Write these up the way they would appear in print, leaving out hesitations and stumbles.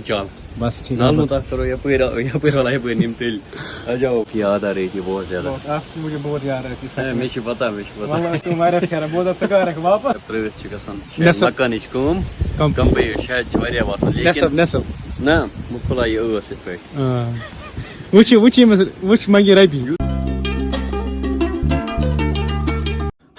چال بس ٹھیک نال متاثر ہو یا پیر والا ہے نیم تیل آ جاؤ یاد آ رہی تھی بہت زیادہ آپ کی مجھے بہت یاد رہتی مجھے پتا والله تمہارے خیر بہت ژٕ واپس پرٛٲنۍ چھِ گژھان مکانٕچ کٲم کمپلیٹ شاید چھِ واریاہ واسان لیکن نہ بہٕ کھُلاے یہِ ٲس یِتھ پٲٹھۍ وچ منگی ربی.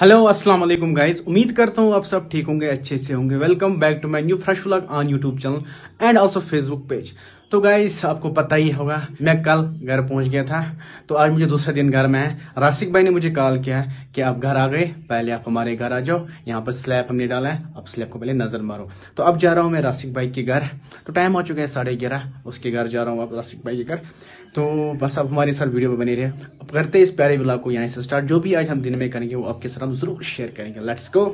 ہیلو السلام علیکم گائز، امید کرتا ہوں آپ سب ٹھیک ہوں گے، اچھے سے ہوں گے. Welcome back to my new fresh vlog on YouTube channel and also Facebook page. تو گائز آپ کو پتہ ہی ہوگا میں کل گھر پہنچ گیا تھا، تو آج مجھے دوسرا دن گھر میں ہے. راسک بھائی نے مجھے کال کیا کہ آپ گھر آ گئے، پہلے آپ ہمارے گھر آ جاؤ، یہاں پر سلیب ہم نے ڈالا ہے، اب سلیب کو پہلے نظر مارو. تو اب جا رہا ہوں میں راسک بھائی کے گھر. تو ٹائم ہو چکا ہے 11:30، اس کے گھر جا رہا ہوں اب راسک بھائی کے گھر. تو بس اب ہمارے ساتھ ویڈیو میں بنے رہے. اب کرتے ہیں اس پیارے ولاگ کو یہاں سے سٹارٹ. جو بھی آج ہم دن میں کریں گے وہ آپ کے ساتھ ہم ضرور شیئر کریں گے. Let's go.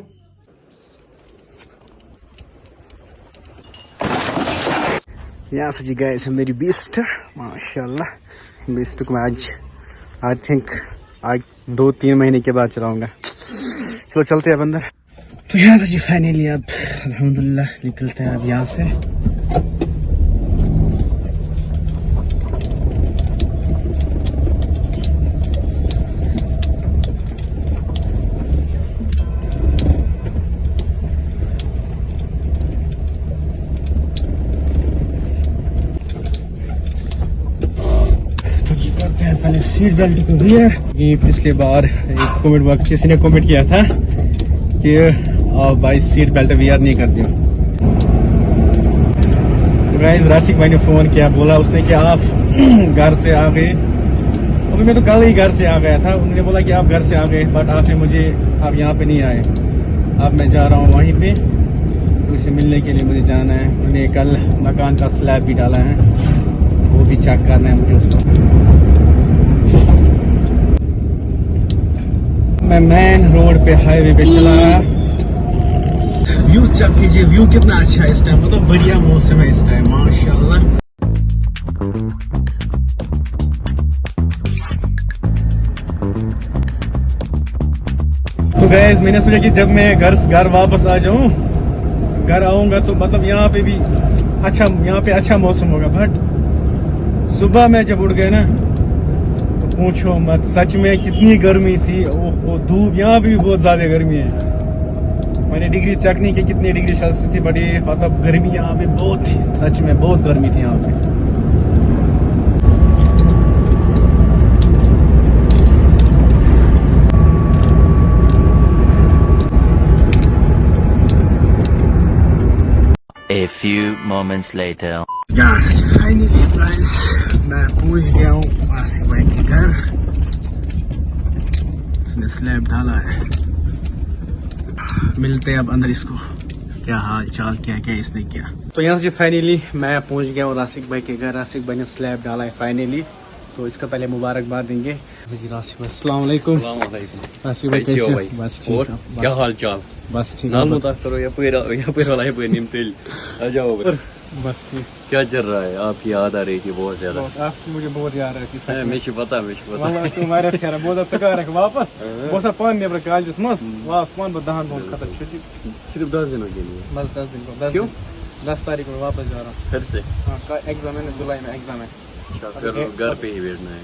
یہاں سے جی گائے ہے میری بیسٹ، ماشاء اللہ. بیسٹ کو میں آئی تھنک آج 2-3 مہینے کے بعد چلاؤں گا. چلو چلتے ہیں اب اندر. تو یہاں سے جی فائنلی اب الحمدللہ نکلتے ہیں اب یہاں سے. پہلے سیٹ بیلٹ کو ویئر. یہ پچھلے بار ایک کمنٹ کسی نے کمنٹ کیا تھا کہ آپ بھائی سیٹ بیلٹ ویئر نہیں کرتے ہو. تو گائز راسک بھائی نے فون کیا، بولا اس نے کہ آپ گھر سے آ گئے. ابھی میں تو کل ہی گھر سے آ گیا تھا. انہوں نے بولا کہ آپ گھر سے آ گئے بٹ آپ نے مجھے آپ یہاں پہ نہیں آئے. اب میں جا رہا ہوں وہیں پہ، تو اسے ملنے کے لیے مجھے جانا ہے. انہوں نے کل مکان کا سلیب بھی ڈالا ہے، وہ بھی چیک کرنا ہے مجھے اس کو. میں مین روڈ پہ ہائی وے پہ چلا رہا. ویو چیک کیجیے، ویو کتنا اچھا ہے اس ٹائم، مطلب بڑھیا موسم ہے اس ٹائم ماشاء اللہ. تو گائز میں نے سوچا کہ جب میں گھر واپس آ جاؤں، گھر آؤں گا تو مطلب یہاں پہ بھی اچھا موسم ہوگا. بٹ صبح میں جب اٹھ گئے نا تو پوچھو مت، سچ میں کتنی گرمی تھی. دھوپ یہاں پہ بھی بہت زیادہ گرمی ہے. میں نے ڈگری چیک نہیں کی کتنی ڈگری سیلسیس تھی، بٹ یہ مطلب گرمی یہاں پہ بہت تھی. سچ میں بہت گرمی تھی یہاں پہ. A few moments later. یہاں سے فائنلی گائز میں پہنچ گیا ہوں آصف بھائی کے گھر. اس نے سلیب ڈالا ہے. ملتے ہیں اب اندر اس کو، کیا حال چال کیا اس نے کیا. تو یہاں سے فائنلی میں پہنچ گیا ہوں راسک بھائی کے گھر. راسک بھائی نے سلیب ڈالا ہے فائنلی، تو اس کا پہلے مبارکباد دیں گے. راسک بھائی السلام علیکم. السلام علیکم. راسک بھائی کیسے ہو؟ بس ٹھیک. کیا حال چال؟ بس ٹھیک. نال متاثر ہو یا پیر والا ہے نیم تیل آ جاؤ. بس ٹھیک. کیا چل رہا ہے؟ آپ کی یاد آ رہی تھی بہت زیادہ. آپ کی مجھے بہت یاد رہتی. مجھے پتا والله تمہارے خیر بہت ژٕ واپس بہت سا پان نیبر کالجس مز واپس پان بہت 10 دن ختم چھٹی. صرف 10 دنوں کے لیے؟ بس 10 دن کو. کیوں؟ 10 تاریخ کو واپس جا رہا ہوں پھر سے. ہاں ایگزام ہے نا، جولائی میں ایگزام ہے. اچھا پھر گھر پہ ہی بیٹھنا ہے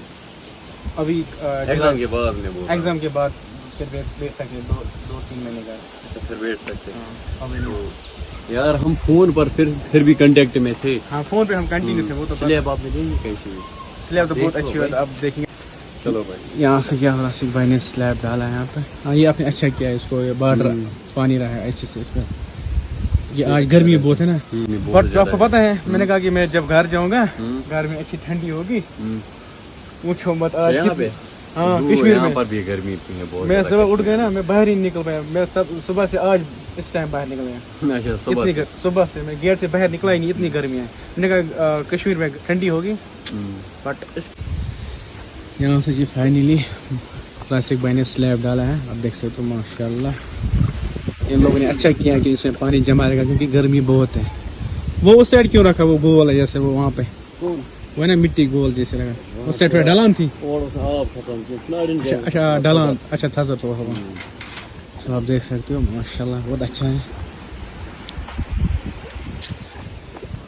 ابھی. ایگزام کے بعد نے بولا. ایگزام کے بعد پھر بیٹھ سکتے 2-3 مہینے کا. اچھا پھر بیٹھ سکتے ہیں. ابھی یار ہم فون پر پھر بھی کنٹیکٹ میں تھے. ہاں فون پہ ہم کنٹینیو تھے. وہ تو سلیب آپ نے دیکھی کیسی ہوئی؟ سلیب تو بہت اچھی ہوئی. اب دیکھیں گے. چلو بھائی یہاں سے کیا راسک بھائی نے سلیب ڈالا ہے یہاں پہ. ہاں یہ آپ نے اچھا کیا ہے، اس کو یہ بارڈر پانی رہا ہے اچھے سے اس پہ. یہ آج گرمی بہت ہے نا، بٹ آپ کو پتا ہے میں نے کہا کہ میں جب گھر جاؤں گا گھر میں اچھی ٹھنڈی ہوگی. پوچھو مت آج ہاں کشمیر میں پر بھی گرمی بہت. میں صبح اٹھ گیا نا، میں باہر ہی نکل گیا. میں صبح سے آج اس ٹائم باہر نکل گیا. صبح سے میں گیٹ سے باہر نکلا ہی نہیں، اتنی گرمی ہے. میں نے کہا کشمیر میں ٹھنڈی ہوگی. بٹ یہاں سے جی فائنلی راسک بھائی نے سلیب ڈالا ہے. آپ دیکھ سکتے ہو ماشاء اللہ. ان لوگوں نے اچھا کیا کہ اس میں پانی جمع رہے گا کیونکہ گرمی بہت ہے. وہ اس سائڈ کیوں رکھا، وہ گول ہے جیسے وہ وہاں پہ وہ نا مٹی گول جیسے لگا. اس سائڈ پہ ڈالان تھی. اچھا ڈالان اچھا تھا تو آپ دیکھ سکتے ہو ماشاء اللہ بہت اچھا ہے.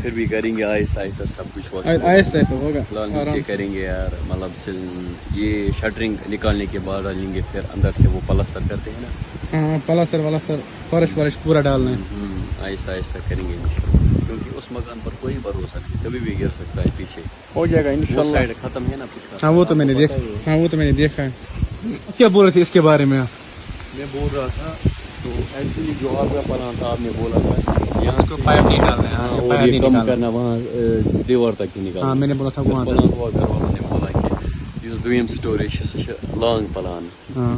پھر بھی کریں گے آہستہ آہستہ سب کچھ آہستہ آہستہ ہوگا نیچے کریں گے یار مطلب یہ شٹرنگ نکالنے کے بعد ڈالیں گے پھر اندر سے وہ پلستر کرتے ہیں نا. ہاں پلستر فرش پورا ڈالنا ہے. آہستہ آہستہ کریں گے کیونکہ اس مکان پر کوئی بھروسہ نہیں, کبھی بھی گر سکتا ہے پیچھے. ہو جائے گا انشاءاللہ. سائڈ ختم ہے نا پچھلا. ہاں وہ تو میں نے دیکھا ہے. کیا بول رہے تھے اس کے بارے میں آپ؟ میں بول رہا تھا تو ایکچولی جو آپ کا پلان تھا آپ نے بولا تھا یہاں کو پائپ نہیں ڈالنا ہے, اور یہ کم کرنا وہاں دیوار تک ہی نکالنا. ہاں میں نے بولا تھا وہاں پلان ہوا گھر والوں نے بولا کہ اس دویم سٹوری سہ لانگ پلان,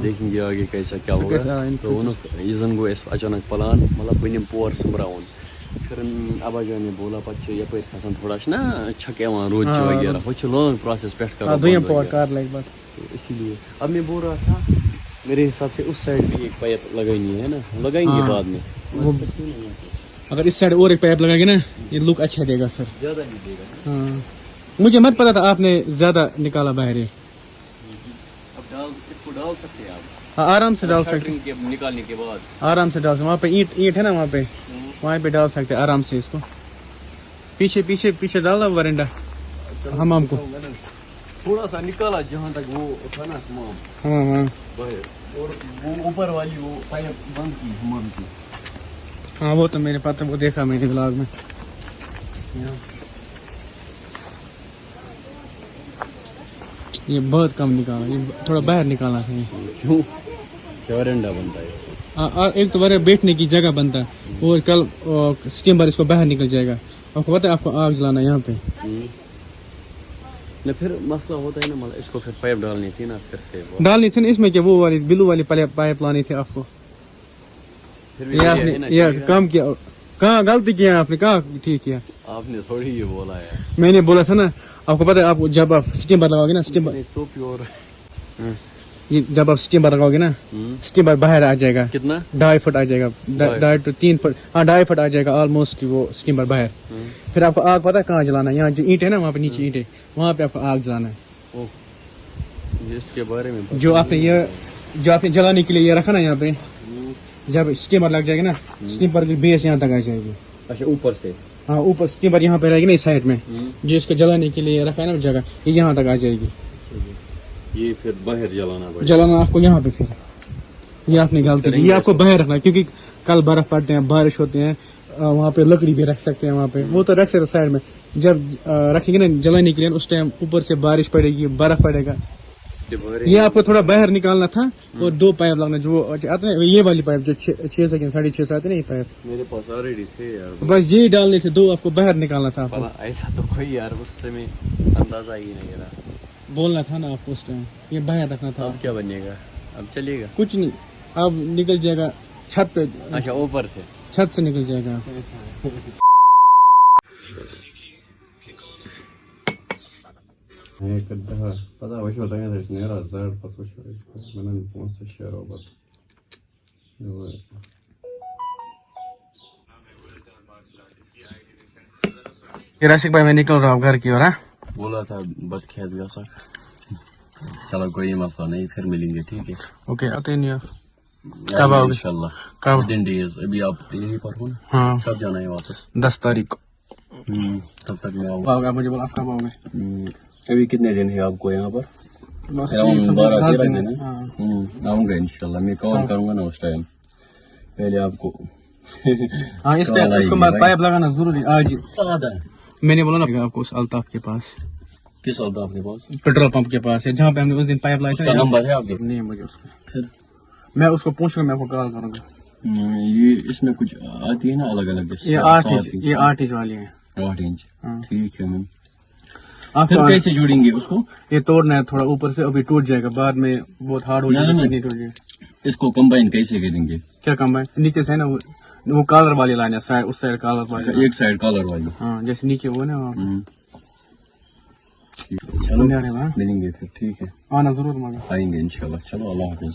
دیکھیں گے آگے کیسا کیا ہوگا. تو یہ زن گو اس اچانک پلان مطلب بنم پور سمبراؤن. پھر ابا جان نے بولا پتہ یپ کھسان تھوڑا نا چھک یوان روچ وغیرہ وہ لانگ پروسیس پہ اسی لیے اب میں بول رہا تھا میرے حساب سے اس سائڈ بھی ایک پائپ لگانی ہے نا, لگائیں گے بعد میں. اگر اس سائڈ اور ایک پائپ لگائیں گے نا یہ لک اچھا دے گا, پھر زیادہ نہیں دے گا. ہاں مجھے مت پتا تھا آپ نے زیادہ نکالا باہر. اب اس کو ڈال سکتے ہیں آپ آرام سے ڈال سکتے ہیں, نکالنے کے بعد آرام سے ڈال سکتے. وہاں پہ اینٹ ہے نا, وہاں پہ ڈال سکتے آرام سے اس کو. پیچھے ڈالا ورنڈا حمام کو تھوڑا سا نکالا جہاں تک وہ تھا نا حمام. ہاں باہر اور وہ اوپر والی وہ پائپ بند کی حمام کی. ہاں وہ تو میرے پاس وہ دیکھا میں نے بلاگ میں. یہ بہت کم نکالا, یہ تھوڑا باہر نکالا تھا. کیوں چورنڈا بنتا ہے ایک تو بڑے بیٹھنے کی جگہ بنتا ہے اور کل اسٹیمر اس کو باہر نکل جائے گا. آپ کو پتا ہے آپ کو آگ جلانا یہاں پہ. پھر مسئلہ ہوتا ہے نا مطلب اس کو پھر پائپ ڈالنی تھی نا, پھر سے ڈالنی تھی نا اس میں کہ وہ والی بلو والی پائپ لانی تھی آپ کو. یہ کام کیا, کہاں غلطی کیا آپ نے, کہاں ٹھیک کیا آپ نے تھوڑی یہ بولا ہے. میں نے بولا تھا نا آپ کو پتا ہے, آپ جب آپ اسٹیمر لگاؤ گے نا جب آپ اسٹیمر لگاؤ گے نا اسٹیمر باہر آ جائے گا. کتنا 2.5 فٹ آ جائے گا, 2.5 to 3 فٹ. ہاں 2.5 فٹ آ جائے گا آلموسٹ وہ اسٹیمر باہر. پھر آپ کو آگ پتا ہے کہاں جلانا ہے, یہاں جو اینٹ ہے نا وہاں پہ نیچے اینٹ ہے وہاں پہ آپ کو آگ جلانا ہے. اس کے بارے میں جو آپ نے جلانے کے لیے یہ رکھا نا یہاں پہ, جب اسٹیمر لگ جائے گا نا اسٹیمر کی بیس یہاں تک آ جائے گی. اچھا اوپر سے, ہاں اوپر اسٹیمر یہاں پہ رہے گی نا اس سائڈ میں, جو اس کو جلانے کے لیے رکھا ہے نا جگہ یہ یہاں تک آ جائے گی. یہ پھر باہر جلانا آپ کو یہاں پہ. پھر یہ آپ نے غلطی کی, یہ آپ کو باہر رکھنا ہے کیونکہ کل برف پڑتے ہیں, بارش ہوتے ہیں, وہاں پہ لکڑی بھی رکھ سکتے ہیں وہاں پہ, وہ تو رکھ سکتے سائڈ میں. جب رکھیں گے نا جلانے کے لیے اس ٹائم اوپر سے بارش پڑے گی, برف پڑے گا. یہ آپ کو تھوڑا باہر نکالنا تھا اور 2 پائپ لگنا جو آتے ہیں یہ والی پائپ جو 6 سیکنڈ 6.5 آتے نا یہ پائپ میرے پاس آلریڈی تھے یار, بس یہی ڈالنے تھے 2 آپ کو باہر نکالنا تھا. ایسا تو کوئی یار اس سے میں اندازہ ہی نہیں رہا, بولنا تھا نا آپ کو اس ٹائم, یہ باہر رکھنا تھا. اب کیا بنے گا, اب چلے گا کچھ نہیں, اب نکل جائے گا چھت پہ. اچھا اوپر سے, چھت سے نکل جائے گا. پتا وشو تک نیرا زڑ پتہ وشو بنان 5 شہر اوپر. راشق بھائی میں نکل رہا ہوں گھر کی اور. بولا تھا بس کھیت گیا سا. چلو کوئی مسئلہ نہیں, پھر ملیں گے ٹھیک ہے. اوکے آتے نہیں آپ کب آؤ گے؟ انشاءاللہ کب ودن ڈیز. ابھی آپ یہیں پر ہو نا, ہاں کب جانا ہے واپس؟ 10 تاریخ کو. تب تک میں آؤں گا. مجھے بولا آپ کب آؤ گے؟ ابھی کتنے دن ہے آپ کو یہاں پر؟ 12-13 دن ہے. آؤں گا انشاءاللہ, میں کال کروں گا نا اس ٹائم. پہلے آپ کو ہاں اس ٹائم اس کو پائپ لگانا ضروری آج. میں نے بولا نا آپ کو اس الطاف کے پاس. کس الطاف کے پاس؟ پیٹرول پمپ کے پاس ہے جہاں پہ ہم نے اس دن پائپ لائی. اس کا نمبر ہے آپ کے؟ نہیں مجھے اس کا, میں اس کو پوچھوں گا, میں آپ کو کال کروں گا. یہ اس میں کچھ آتی ہے نا الگ الگ, یہ 8 انچ والی ہے. 8 انچ ٹھیک ہے میم. آپ پھر کیسے جوڑیں گے اس کو؟ یہ توڑنا ہے تھوڑا اوپر سے, ابھی ٹوٹ جائے گا, بعد میں بہت ہارڈ ہو جائے گا. اس کو کمبائن کیسے کریں گے؟ کیا کمبائن؟ نیچے سے ہے نا وہ کالر والی لائن ہے, اس سائڈ کالر والی, ایک سائڈ کالر والی. ہاں جیسے نیچے وہ نا. چلو ملیں گے پھر ٹھیک ہے, آنا ضرور مگر آئیں گے انشاءاللہ. چلو اللہ حافظ.